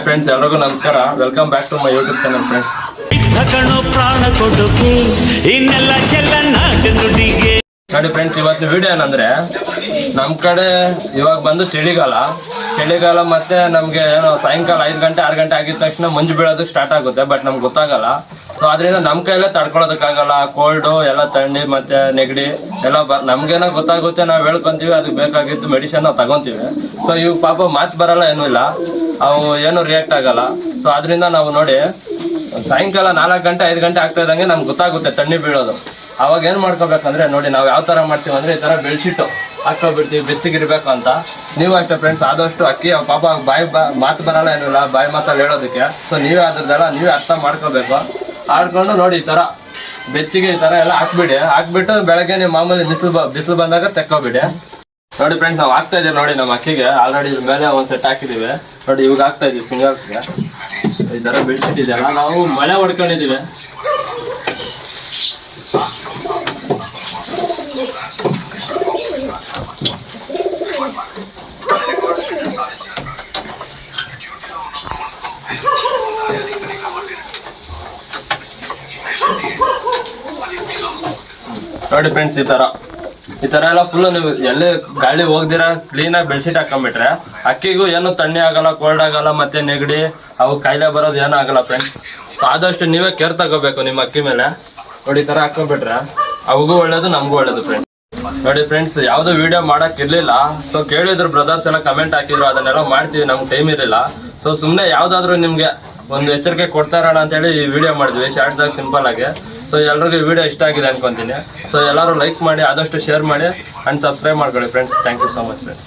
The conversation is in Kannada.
ಫ್ರೆಂಡ್ಸ್ ಎಲ್ರಿಗೂ ನಮಸ್ಕಾರ. Welcome back to my YouTube channel friends. ನೋಡಿ ಫ್ರೆಂಡ್ಸ್, ಇವತ್ತು ವಿಡಿಯೋ ಏನಂದ್ರೆ ನಮ್ಮ ಕಡೆ ಇವಾಗ ಬಂದು ಚಳಿಗಾಲ ಮತ್ತೆ ನಮಗೆ ಏನೋ ಸಾಯಂಕಾಲ 5 ಗಂಟೆ 6 ಗಂಟೆ ಆಗಿದ ತಕ್ಷಣ ಮಂಜು ಬೀಳೋದಕ್ಕೆ ಸ್ಟಾರ್ಟ್ ಆಗುತ್ತೆ. ಬಟ್ ನಮ್ಗೆ ಗೊತ್ತಾಗಲ್ಲ. ಸೊ ಅದರಿಂದ ನಮ್ಮ ಕೈಯಲ್ಲೇ ತಡ್ಕೊಳ್ಳೋದಕ್ಕಾಗಲ್ಲ. ಕೋಲ್ಡು ಎಲ್ಲ ಥಂಡಿ ಮತ್ತೆ ನೆಗಡಿ ಎಲ್ಲ ನಮ್ಗೇನೋ ಗೊತ್ತಾಗುತ್ತೆ, ನಾವು ಹೇಳ್ಕೊಂತೀವಿ, ಅದಕ್ಕೆ ಬೇಕಾಗಿತ್ತು ಮೆಡಿಸಿನ್ ನಾವು ತಗೊಂತೀವಿ. ಸೊ ಇವು ಪಾಪ ಮಾತು ಬರಲ್ಲ, ಏನೂ ಇಲ್ಲ, ಅವು ಏನು ರಿಯಾಕ್ಟ್ ಆಗಲ್ಲ. ಸೊ ಅದರಿಂದ ನಾವು ನೋಡಿ ಸಾಯಂಕಾಲ 4 ಗಂಟೆ 5 ಗಂಟೆ ಆಗ್ತಾ ಇದ್ದಂಗೆ ನಮ್ಗೆ ಗೊತ್ತಾಗುತ್ತೆ ತಣ್ಣಿ ಬೀಳೋದು. ಅವಾಗ ಏನು ಮಾಡ್ಕೋಬೇಕಂದ್ರೆ ನೋಡಿ, ನಾವು ಯಾವ ಥರ ಮಾಡ್ತೀವಿ ಅಂದರೆ ಈ ಥರ ಬೆಳ್ಸಿಟ್ಟು ಹಾಕ್ಕೊಬಿಡ್ತೀವಿ ಬೆಚ್ಚಗಿರ್ಬೇಕು ಅಂತ. ನೀವು ಅಷ್ಟೇ ಫ್ರೆಂಡ್ಸ್, ಆದಷ್ಟು ಅಕ್ಕಿ ಪಾಪ ಮಾತು ಬರಲ್ಲ, ಏನಿಲ್ಲ, ಬಾಯಿ ಮಾತಲ್ಲಿ ಹೇಳೋದಕ್ಕೆ. ಸೊ ನೀವೇ ಅದ್ರದ್ದೆಲ್ಲ ನೀವೇ ಅರ್ಥ ಮಾಡ್ಕೋಬೇಕು. ಆಡ್ಕೊಂಡು ನೋಡಿ ಈ ಥರ ಬೆಚ್ಚಿಗೆ ಈ ಥರ ಎಲ್ಲ ಹಾಕ್ಬಿಟ್ಟು ಬೆಳಗ್ಗೆ ನೀವು ಮಾಮೂಲಿ ಬಿಸಿಲು ಬಂದಾಗ ತೆಕ್ಕೋಬಿಡಿ. ನೋಡಿ ಫ್ರೆಂಡ್ಸ್, ನಾವು ಹಾಕ್ತಾ ಇದೀವಿ ನೋಡಿ ನಮ್ಮ ಅಕ್ಕಿಗೆ. ಆಲ್ರೆಡಿ ಇದ್ರ ಮೇಲೆ ಒಂದು ಸೆಟ್ ಹಾಕಿದ್ದೀವಿ ನೋಡಿ. ಇವಾಗ ಹಾಕ್ತಾ ಇದೀವಿ ಸಿಂಗಲ್ಸ್ಗೆ. ಈ ಥರ ಬೆಳ್ಸಿಟ್ಟಿದೆಯಲ್ಲ, ನಾವು ಮಳೆ ಹೊಡ್ಕೊಂಡಿದ್ದೀವಿ. ನೋಡಿ ಫ್ರೆಂಡ್ಸ್, ಈ ಥರ ಎಲ್ಲ ಫುಲ್ಲು ನೀವು ಎಲ್ಲಿ ಗಾಳಿ ಹೋಗ್ದಿರ ಕ್ಲೀನಾಗಿ ಬೆಡ್ಶೀಟ್ ಹಾಕೊಂಡ್ಬಿಟ್ರೆ ಅಕ್ಕಿಗೂ ಏನು ತಣ್ಣಿ ಆಗಲ್ಲ, ಕೋಲ್ಡ್ ಆಗಲ್ಲ, ಮತ್ತೆ ನೆಗಡಿ ಅವು ಕಾಯಿಲೆ ಬರೋದು ಏನೂ ಆಗಲ್ಲ ಫ್ರೆಂಡ್ಸ್. ಆದಷ್ಟು ನೀವೇ ಕೇರ್ ತಗೋಬೇಕು ನಿಮ್ಮ ಅಕ್ಕಿ ಮೇಲೆ. ನೋಡಿ ಈ ಥರ ಹಾಕೊಂಡ್ಬಿಟ್ರೆ ಅವಗೂ ಒಳ್ಳೇದು, ನಮಗೂ ಒಳ್ಳೇದು ಫ್ರೆಂಡ್ಸ್. ನೋಡಿ ಫ್ರೆಂಡ್ಸ್, ಯಾವುದೋ ವಿಡಿಯೋ ಮಾಡೋಕ್ಕಿರಲಿಲ್ಲ. ಸೊ ಕೇಳಿದ್ರು ಬ್ರದರ್ಸ್ ಎಲ್ಲ ಕಮೆಂಟ್ ಹಾಕಿದ್ರು, ಅದನ್ನೆಲ್ಲ ಮಾಡ್ತೀವಿ, ನಮ್ಗೆ ಟೈಮ್ ಇರಲಿಲ್ಲ. ಸೊ ಸುಮ್ಮನೆ ಯಾವುದಾದ್ರೂ ನಿಮಗೆ ಒಂದು ಎಚ್ಚರಿಕೆ ಕೊಡ್ತಾ ಇರೋಣ ಅಂತೇಳಿ ಈ ವಿಡಿಯೋ ಮಾಡಿದ್ವಿ ಶಾರ್ಟ್ಸಾಗಿ, ಸಿಂಪಲ್ ಆಗಿ. ಸೊ ಎಲ್ರಿಗೂ ಈ ವಿಡಿಯೋ ಇಷ್ಟ ಆಗಿದೆ ಅನ್ಕೊಂತೀನಿ. ಸೊ ಎಲ್ಲರೂ ಲೈಕ್ ಮಾಡಿ, ಆದಷ್ಟು ಶೇರ್ ಮಾಡಿ ಆ್ಯಂಡ್ ಸಬ್ಸ್ಕ್ರೈಬ್ ಮಾಡ್ಕೊಳ್ಳಿ friends. Thank you so much friends.